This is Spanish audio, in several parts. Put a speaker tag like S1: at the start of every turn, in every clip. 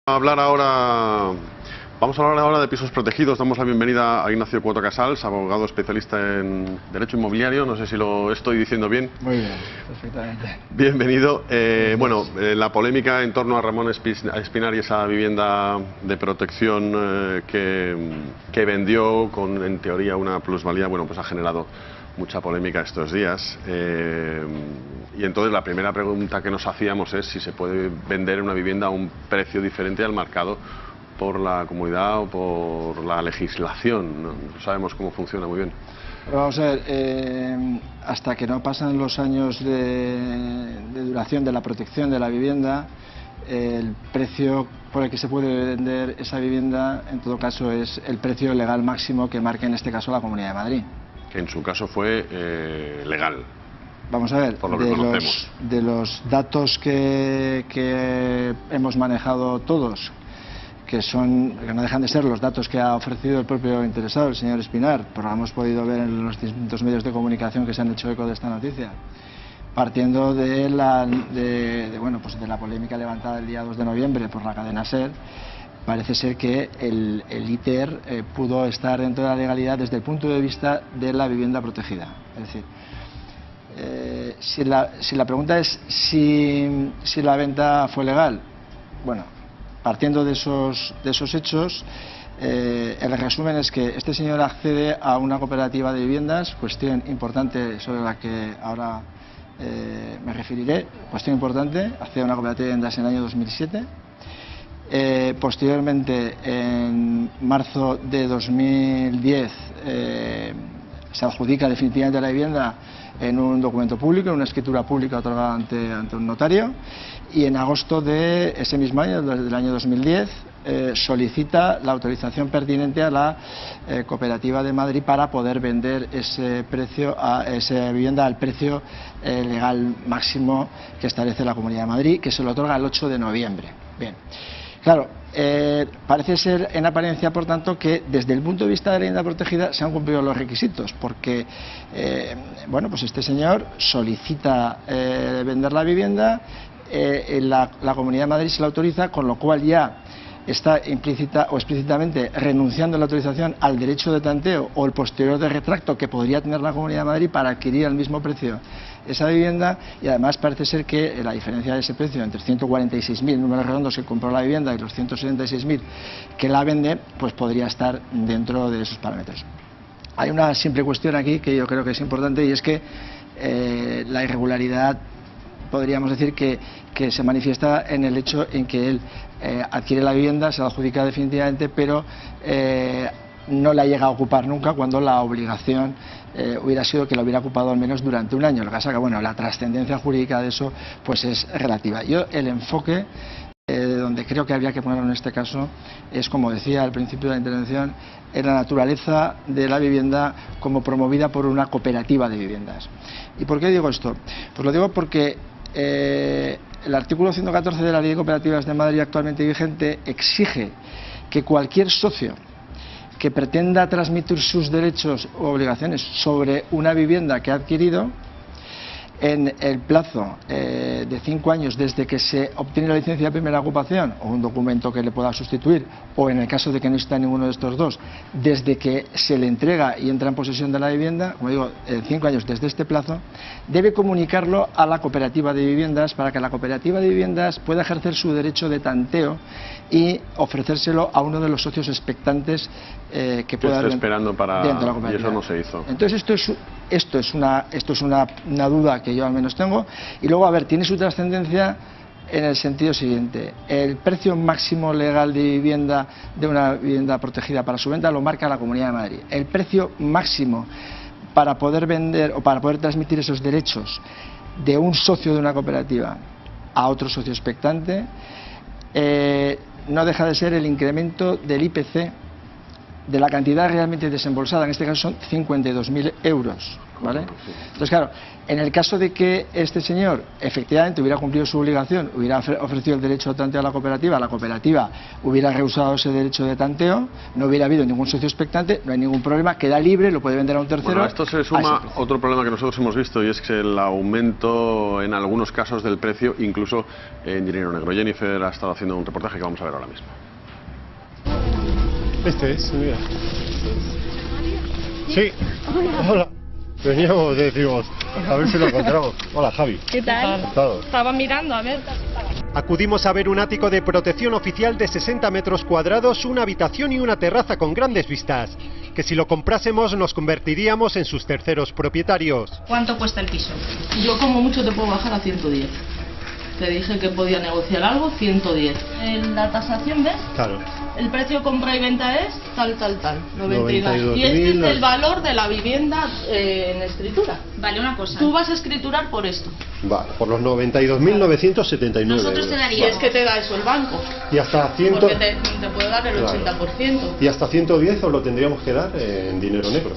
S1: Vamos a hablar ahora de pisos protegidos. Damos la bienvenida a Ignacio Cuoto Casals, abogado especialista en Derecho Inmobiliario. No sé si lo estoy diciendo bien.
S2: Muy bien, perfectamente.
S1: Bienvenido. La polémica en torno a Ramón Espinar y esa vivienda de protección que vendió con, en teoría, una plusvalía, pues ha generado mucha polémica estos días. Y entonces la primera pregunta que nos hacíamos es si se puede vender una vivienda a un precio diferente al marcado por la comunidad o por la legislación. No sabemos cómo funciona muy bien.
S2: Pero vamos a ver, hasta que no pasan los años de duración de la protección de la vivienda, el precio por el que se puede vender esa vivienda, en todo caso, es el precio legal máximo que marca en este caso la Comunidad de Madrid.
S1: Que en su caso fue legal.
S2: Vamos a ver,
S1: por lo que
S2: de los datos que hemos manejado todos, que no dejan de ser los datos que ha ofrecido el propio interesado, el señor Espinar, pero lo hemos podido ver en los distintos medios de comunicación que se han hecho eco de esta noticia, partiendo de la polémica levantada el día 2 de noviembre por la cadena SER. Parece ser que el ITER pudo estar dentro de la legalidad desde el punto de vista de la vivienda protegida. Es decir, si la pregunta es si la venta fue legal, bueno, partiendo de esos hechos, el resumen es que este señor accede a una cooperativa de viviendas, cuestión importante sobre la que ahora me referiré, cuestión importante, accede a una cooperativa de viviendas en el año 2007. Posteriormente, en marzo de 2010, se adjudica definitivamente la vivienda en un documento público, en una escritura pública otorgada ante un notario, y en agosto de ese mismo año, del año 2010, solicita la autorización pertinente a la Cooperativa de Madrid para poder vender esa vivienda al precio legal máximo que establece la Comunidad de Madrid, que se lo otorga el 8 de noviembre. Bien. Claro, parece ser en apariencia, por tanto, que desde el punto de vista de la vivienda protegida se han cumplido los requisitos, porque este señor solicita vender la vivienda, la Comunidad de Madrid se la autoriza, con lo cual ya está implícita o explícitamente renunciando a la autorización al derecho de tanteo o el posterior de retracto que podría tener la Comunidad de Madrid para adquirir al mismo precio esa vivienda, y además parece ser que la diferencia de ese precio entre 146.000 números redondos que compró la vivienda y los 176.000 que la vende, pues podría estar dentro de esos parámetros. Hay una simple cuestión aquí que yo creo que es importante, y es que la irregularidad, podríamos decir que se manifiesta en el hecho en que él adquiere la vivienda, se la adjudica definitivamente, pero no la llega a ocupar nunca, cuando la obligación hubiera sido que la hubiera ocupado al menos durante un año. Lo que pasa es que la trascendencia jurídica de eso pues es relativa. Yo el enfoque donde creo que habría que ponerlo en este caso es, como decía al principio de la intervención, en la naturaleza de la vivienda como promovida por una cooperativa de viviendas. ¿Y por qué digo esto? Pues lo digo porque el artículo 114 de la Ley de Cooperativas de Madrid actualmente vigente exige que cualquier socio que pretenda transmitir sus derechos u obligaciones sobre una vivienda que ha adquirido, en el plazo de 5 años desde que se obtiene la licencia de primera ocupación o un documento que le pueda sustituir, o en el caso de que no exista ninguno de estos dos, desde que se le entrega y entra en posesión de la vivienda, como digo, en 5 años desde este plazo, debe comunicarlo a la cooperativa de viviendas para que la cooperativa de viviendas pueda ejercer su derecho de tanteo y ofrecérselo a uno de los socios expectantes que pueda
S1: estar esperando para
S2: dentro de la cooperativa.
S1: Y eso no se hizo.
S2: Entonces esto es una duda que yo al menos tengo. Y luego, a ver, tiene su trascendencia en el sentido siguiente: el precio máximo legal de vivienda, de una vivienda protegida para su venta, lo marca la Comunidad de Madrid. El precio máximo para poder vender o para poder transmitir esos derechos de un socio de una cooperativa a otro socio expectante no deja de ser el incremento del IPC de la cantidad realmente desembolsada. En este caso son 52.000 euros. ¿vale? Entonces, claro, en el caso de que este señor efectivamente hubiera cumplido su obligación, hubiera ofrecido el derecho de tanteo a la cooperativa hubiera rehusado ese derecho de tanteo, no hubiera habido ningún socio expectante, no hay ningún problema, queda libre, lo puede vender a un tercero.
S1: Bueno, a esto se suma otro problema que nosotros hemos visto, y es que el aumento en algunos casos del precio, incluso en dinero negro. Jennifer ha estado haciendo un reportaje que vamos a ver ahora mismo.
S3: Este es, mira. Sí, hola. Veníamos, decimos, a ver si lo encontramos. Hola, Javi.
S4: ¿Qué tal? Estaba mirando, a ver.
S3: Acudimos a ver un ático de protección oficial de 60 metros cuadrados, una habitación y una terraza con grandes vistas, que si lo comprásemos nos convertiríamos en sus terceros propietarios.
S4: ¿Cuánto cuesta el piso?
S5: Yo como mucho te puedo bajar a 110. Te dije que podía negociar algo, 110. En la tasación, ¿ves?
S3: Claro.
S5: El precio compra y venta es tal, 92. Y este es el valor de la vivienda en escritura.
S4: Vale, una cosa.
S5: Tú vas a escriturar por esto.
S3: Vale, por los 92.979
S4: Nosotros te
S5: Y
S4: daríamos.
S5: es que te da eso el banco.
S3: Y hasta 100...
S5: Porque te puede dar el 80%.
S3: Y hasta 110 os lo tendríamos que dar en dinero negro.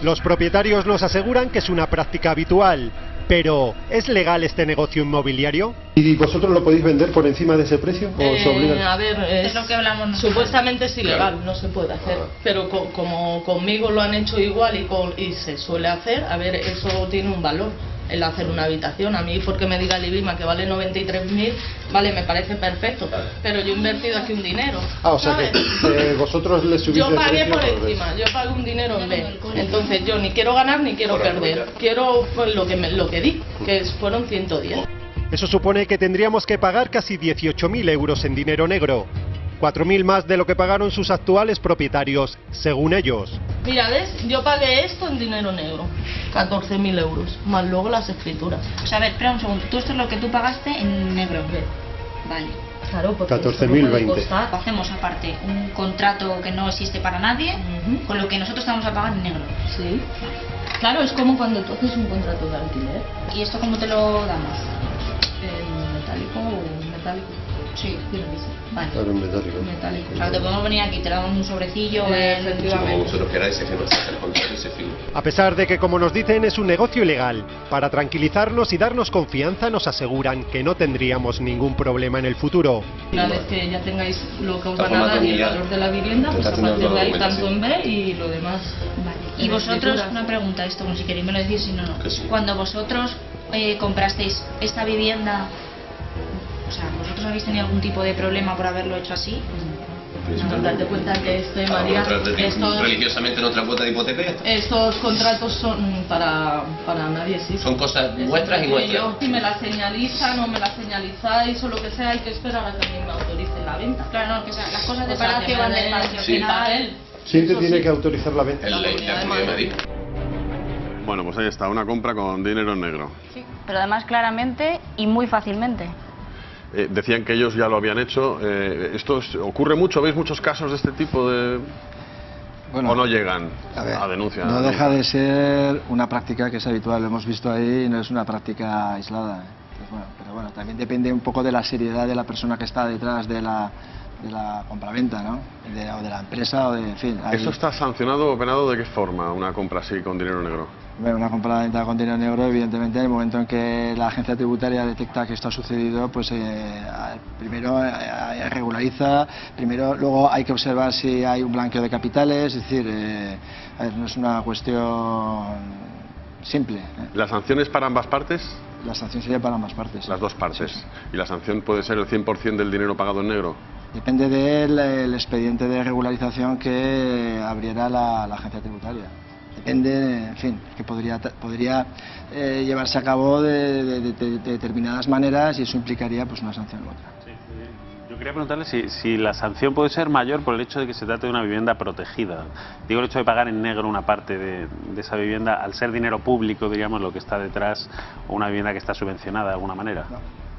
S3: Los propietarios nos aseguran que es una práctica habitual. Pero, ¿es legal este negocio inmobiliario? ¿Y vosotros lo podéis vender por encima de ese precio? ¿O os obligan?
S5: A ver,
S4: Es lo que hablamos nosotros.
S5: supuestamente es ilegal, no se puede hacer. Pero como conmigo lo han hecho igual y se suele hacer, a ver, eso tiene un valor, el hacer una habitación. A mí, porque me diga el IBIMA que vale 93.000, vale, me parece perfecto. Pero yo he invertido aquí un dinero.
S3: Ah, o sea que vosotros le subís
S5: Yo
S3: el
S5: pagué
S3: precio
S5: por
S3: al
S5: encima, yo pagué un dinero en B. Entonces yo ni quiero ganar ni quiero perder. Quiero pues, lo que di, que fueron 110.
S3: Eso supone que tendríamos que pagar casi 18.000 euros en dinero negro. 4.000 más de lo que pagaron sus actuales propietarios, según ellos.
S5: Mira, ¿ves? Yo pagué esto en dinero negro, 14.000 euros, más luego las escrituras.
S4: O sea, a ver, espera un segundo. Tú esto es lo que tú pagaste en negro. Vale.
S5: Claro, porque
S3: 14.020.
S4: Hacemos aparte un contrato que no existe para nadie, con lo que nosotros te vamos a pagar en negro.
S5: Sí. Claro, es como cuando tú haces un contrato de alquiler.
S4: ¿Y esto cómo te lo damos?
S5: ¿En metálico o metálico?
S4: Sí.
S5: Tiene que ser.
S4: Vale.
S3: Claro, metálico.
S5: Metálico.
S4: O sea, te podemos venir aquí, te damos un sobrecillo.
S5: Efectivamente.
S6: Como vosotros queráis, se firma el contrato y se firma.
S3: A pesar de que, como nos dicen, es un negocio ilegal, para tranquilizarnos y darnos confianza nos aseguran que no tendríamos ningún problema en el futuro.
S5: Una vez que ya tengáis lo que os van a dar y el valor de la vivienda, pues a partir de ahí tanto en B y lo demás.
S4: Vale. Y vosotros, una pregunta, esto, como si queréis me lo decís, si no, no. Cuando vosotros comprasteis esta vivienda, o sea, ¿vosotros habéis tenido algún tipo de problema por haberlo hecho así?
S5: No, date cuenta que María,
S6: religiosamente nuestra cuota de hipoteca.
S5: Estos contratos son para nadie, sí.
S6: Son cosas vuestras y nuestras.
S5: Si me la señalizan o me la señalizáis o lo que sea, hay que esperar a que a mí me autoricen la venta.
S4: Claro, no, que sea, las cosas de
S5: O sea,
S4: palacio
S5: que
S4: van
S5: me
S4: despacio.
S5: den
S4: al final.
S3: ¿Quién te
S5: Eso
S3: tiene
S5: sí.
S3: que autorizar la venta?
S6: En la Comunidad de Madrid.
S1: Bueno, pues ahí está, una compra con dinero negro.
S7: Sí, pero además claramente y muy fácilmente.
S1: Decían que ellos ya lo habían hecho. ¿Esto ocurre mucho? ¿Veis muchos casos de este tipo de...?
S2: Bueno,
S1: ¿O no llegan
S2: ver,
S1: a denuncia?
S2: No deja de ser una práctica que es habitual, lo hemos visto ahí, y no es una práctica aislada. Entonces, bueno, pero bueno, también depende un poco de la seriedad de la persona que está detrás de la compraventa, ¿no? O de la empresa, o de, en fin.
S1: ¿Eso está sancionado o penado de qué forma, una compra así con dinero negro?
S2: Bueno, una compraventa con dinero negro, evidentemente, en el momento en que la agencia tributaria detecta que esto ha sucedido, pues primero regulariza, luego hay que observar si hay un blanqueo de capitales, es decir, a ver, no es una cuestión simple.
S1: ¿La sanción es para ambas partes?
S2: La sanción sería para ambas partes.
S1: Las dos partes.
S2: Sí, sí.
S1: ¿Y la sanción puede ser el 100% del dinero pagado en negro?
S2: Depende del expediente de regularización que abriera la agencia tributaria. Depende, en fin, que podría llevarse a cabo de determinadas maneras y eso implicaría pues una sanción u otra.
S8: Sí, yo quería preguntarle si la sanción puede ser mayor por el hecho de que se trate de una vivienda protegida. Digo, el hecho de pagar en negro una parte de esa vivienda, al ser dinero público, diríamos, lo que está detrás, o una vivienda que está subvencionada de alguna manera.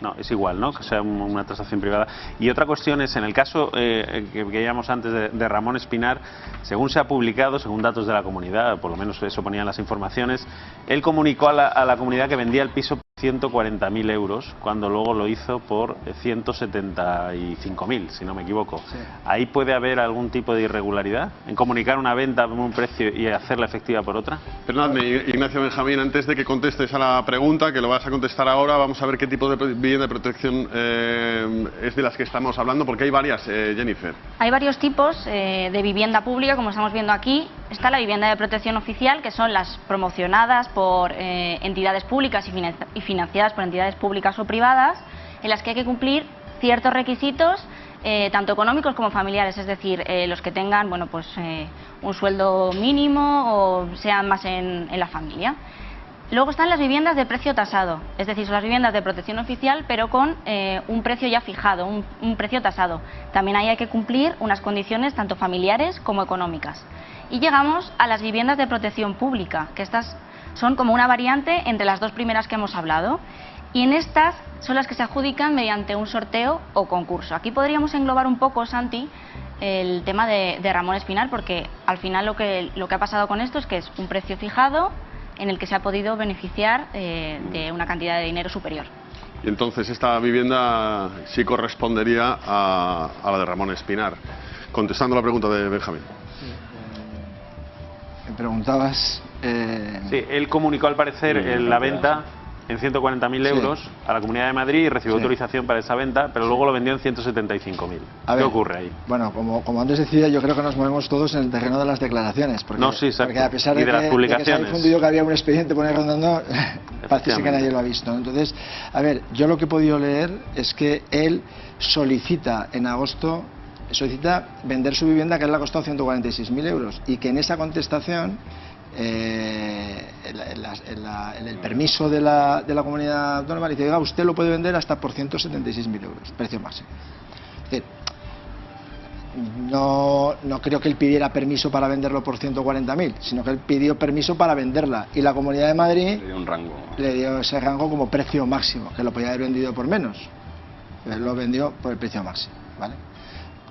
S8: No, es igual, ¿no? Que sea una transacción privada. Y otra cuestión es, en el caso que veíamos antes de Ramón Espinar, según se ha publicado, según datos de la comunidad, por lo menos eso ponían las informaciones, él comunicó a la comunidad que vendía el piso por 140.000 euros, cuando luego lo hizo por 175.000, si no me equivoco. Sí. ¿Ahí puede haber algún tipo de irregularidad en comunicar una venta por un precio y hacerla efectiva por otra?
S1: Perdóname, Ignacio Benjamín, antes de que contestes a la pregunta, que lo vas a contestar ahora, vamos a ver qué tipo de vivienda de protección es de las que estamos hablando, porque hay varias, Jennifer.
S7: Hay varios tipos de vivienda pública, como estamos viendo aquí. Está la vivienda de protección oficial, que son las promocionadas por entidades públicas y financiadas por entidades públicas o privadas, en las que hay que cumplir ciertos requisitos, tanto económicos como familiares, es decir, los que tengan, bueno, pues un sueldo mínimo o sean más en la familia. Luego están las viviendas de precio tasado, es decir, son las viviendas de protección oficial, pero con un precio ya fijado, un precio tasado. También ahí hay que cumplir unas condiciones tanto familiares como económicas. Y llegamos a las viviendas de protección pública, que estas son como una variante entre las dos primeras que hemos hablado. Y en estas son las que se adjudican mediante un sorteo o concurso. Aquí podríamos englobar un poco, Santi, el tema de Ramón Espinar, porque al final lo que ha pasado con esto es que es un precio fijado en el que se ha podido beneficiar de una cantidad de dinero superior.
S1: Y entonces esta vivienda sí correspondería a la de Ramón Espinar. Contestando la pregunta de Benjamín.
S2: Me preguntabas...
S8: Sí, él comunicó al parecer la venta en 140.000 euros a la Comunidad de Madrid y recibió autorización para esa venta, pero luego lo vendió en 175.000. ¿Qué ocurre ahí?
S2: Bueno, como antes decía, yo creo que nos movemos todos en el terreno de las declaraciones. Porque,
S8: no, sí, exacto.
S2: Porque a pesar de,
S8: las publicaciones.
S2: De que se ha difundido que había un expediente por ahí rondando, parece que nadie lo ha visto. Entonces, a ver, yo lo que he podido leer es que él solicita en agosto, vender su vivienda, que le ha costado 146.000 euros, y que en esa contestación el permiso de la comunidad autónoma le dice: oiga, usted lo puede vender hasta por 176.000 euros, precio máximo. Es decir, no creo que él pidiera permiso para venderlo por 140.000, sino que él pidió permiso para venderla, y la Comunidad de Madrid le dio ese rango como precio máximo, que lo podía haber vendido por menos, él lo vendió por el precio máximo, ¿vale?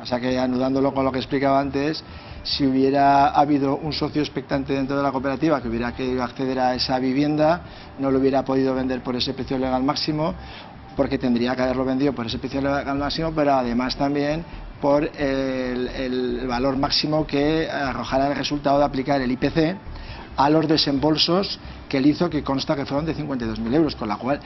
S2: O sea que, anudándolo con lo que explicaba antes, si hubiera habido un socio expectante dentro de la cooperativa que hubiera querido acceder a esa vivienda, no lo hubiera podido vender por ese precio legal máximo, porque tendría que haberlo vendido por ese precio legal máximo, pero además también por el valor máximo que arrojará el resultado de aplicar el IPC a los desembolsos que él hizo, que consta que fueron de 52.000 euros, con lo cual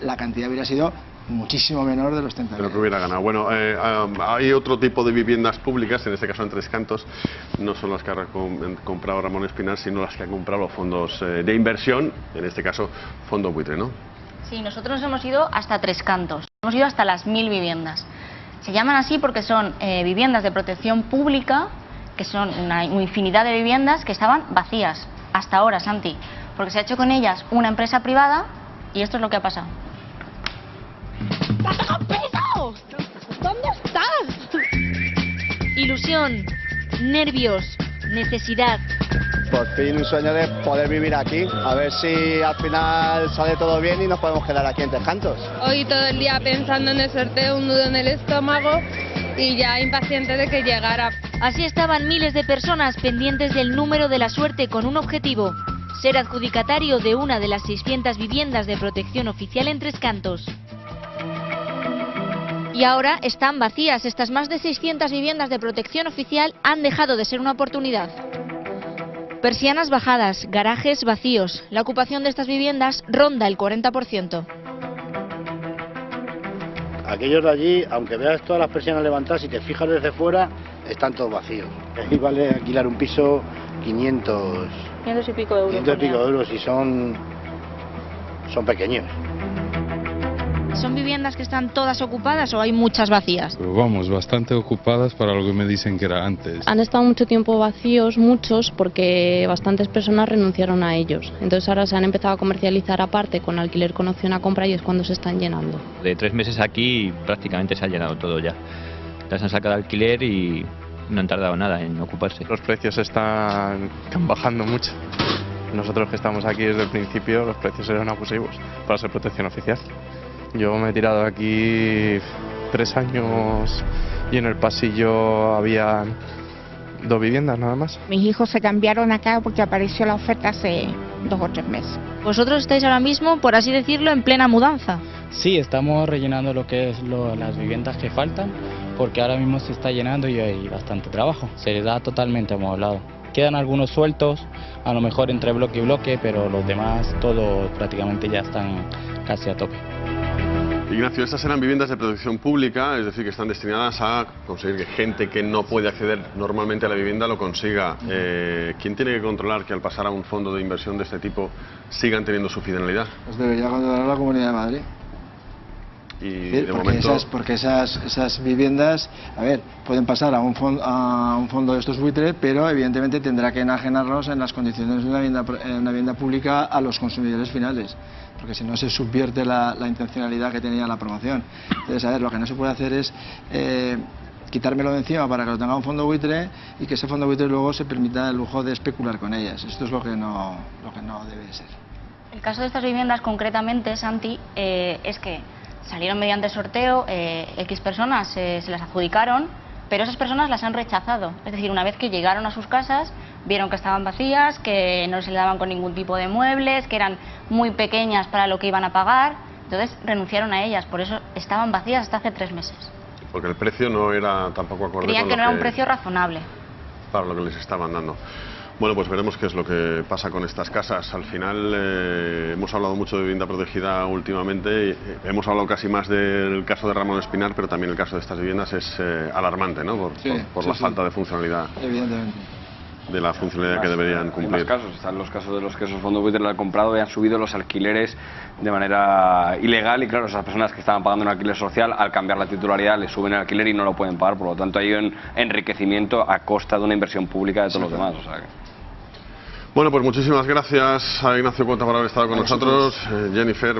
S2: la cantidad hubiera sido muchísimo menor de los 30.000.
S1: Pero que hubiera ganado. Bueno, hay otro tipo de viviendas públicas, en este caso en Tres Cantos, no son las que ha comprado Ramón Espinar, sino las que han comprado los fondos de inversión, en este caso Fondo Buitre, ¿no?
S7: Sí, nosotros hemos ido hasta Tres Cantos, hemos ido hasta las 1.000 viviendas. Se llaman así porque son viviendas de protección pública, que son una infinidad de viviendas que estaban vacías hasta ahora, Santi, porque se ha hecho con ellas una empresa privada y esto es lo que ha pasado.
S9: ¿Dónde estás? Ilusión, nervios, necesidad.
S10: Por fin un sueño de poder vivir aquí, a ver si al final sale todo bien y nos podemos quedar aquí en Tres Cantos.
S11: Hoy todo el día pensando en el sorteo, un nudo en el estómago y ya impaciente de que llegara.
S9: Así estaban miles de personas pendientes del número de la suerte, con un objetivo: ser adjudicatario de una de las 600 viviendas de protección oficial en Tres Cantos. Y ahora están vacías. Estas más de 600 viviendas de protección oficial han dejado de ser una oportunidad. Persianas bajadas, garajes vacíos. La ocupación de estas viviendas ronda el 40%.
S12: Aquellos de allí, aunque veas todas las persianas levantadas, si te fijas desde fuera, están todos vacíos. Aquí vale alquilar un piso 500
S11: y pico euros.
S12: 500 y pico euros, y son pequeños.
S9: ¿Son viviendas que están todas ocupadas o hay muchas vacías?
S13: Pero vamos, bastante ocupadas para lo que me dicen que era antes.
S14: Han estado mucho tiempo vacíos, muchos, porque bastantes personas renunciaron a ellos. Entonces ahora se han empezado a comercializar aparte con alquiler con opción a compra y es cuando se están llenando.
S15: De 3 meses aquí prácticamente se ha llenado todo ya. Las han sacado de alquiler y no han tardado nada en ocuparse.
S16: Los precios están bajando mucho. Nosotros que estamos aquí desde el principio, los precios eran abusivos para ser protección oficial. Yo me he tirado aquí 3 años y en el pasillo había 2 viviendas nada más.
S17: Mis hijos se cambiaron acá porque apareció la oferta hace 2 o 3 meses.
S9: Vosotros estáis ahora mismo, por así decirlo, en plena mudanza.
S17: Sí, estamos rellenando lo que es las viviendas que faltan, porque ahora mismo se está llenando y hay bastante trabajo. Se les da totalmente amoblado. Quedan algunos sueltos, a lo mejor entre bloque y bloque, pero los demás todos prácticamente ya están casi a tope.
S1: Ignacio, estas eran viviendas de protección pública, es decir, que están destinadas a conseguir que gente que no puede acceder normalmente a la vivienda lo consiga. ¿Quién tiene que controlar que al pasar a un fondo de inversión de este tipo sigan teniendo su finalidad?
S2: Pues debería controlar la Comunidad de Madrid.
S1: Y
S2: de momento... porque esas viviendas, a ver, pueden pasar a un fondo de estos buitres, pero evidentemente tendrá que enajenarlos en las condiciones de una vivienda pública a los consumidores finales, porque si no se subvierte la intencionalidad que tenía la promoción. Entonces, a ver, lo que no se puede hacer es quitármelo de encima para que lo tenga un fondo buitre y que ese fondo buitre luego se permita el lujo de especular con ellas. Esto es lo que no debe ser.
S7: El caso de estas viviendas concretamente, Santi, es que salieron mediante sorteo, X personas se las adjudicaron, pero esas personas las han rechazado. Es decir, una vez que llegaron a sus casas, vieron que estaban vacías, que no se le daban con ningún tipo de muebles, que eran muy pequeñas para lo que iban a pagar, entonces renunciaron a ellas, por eso estaban vacías hasta hace 3 meses.
S1: Porque el precio no era tampoco acorde
S7: Creían
S1: con
S7: que no era un precio razonable
S1: para lo que les estaban dando. Bueno, pues veremos qué es lo que pasa con estas casas. Al final hemos hablado mucho de vivienda protegida últimamente, hemos hablado casi más del caso de Ramón Espinar, pero también el caso de estas viviendas es alarmante, ¿no? Por la falta de funcionalidad.
S2: Evidentemente.
S1: De la funcionalidad que deberían cumplir.
S18: Hay más casos, están los casos de los que esos fondos buitres lo han comprado y han subido los alquileres de manera ilegal, y claro, esas personas que estaban pagando un alquiler social, al cambiar la titularidad les suben el alquiler y no lo pueden pagar, por lo tanto hay un enriquecimiento a costa de una inversión pública de todos los demás. O sea que...
S1: Bueno, pues muchísimas gracias a Ignacio Cuota por haber estado con nosotros. Jennifer,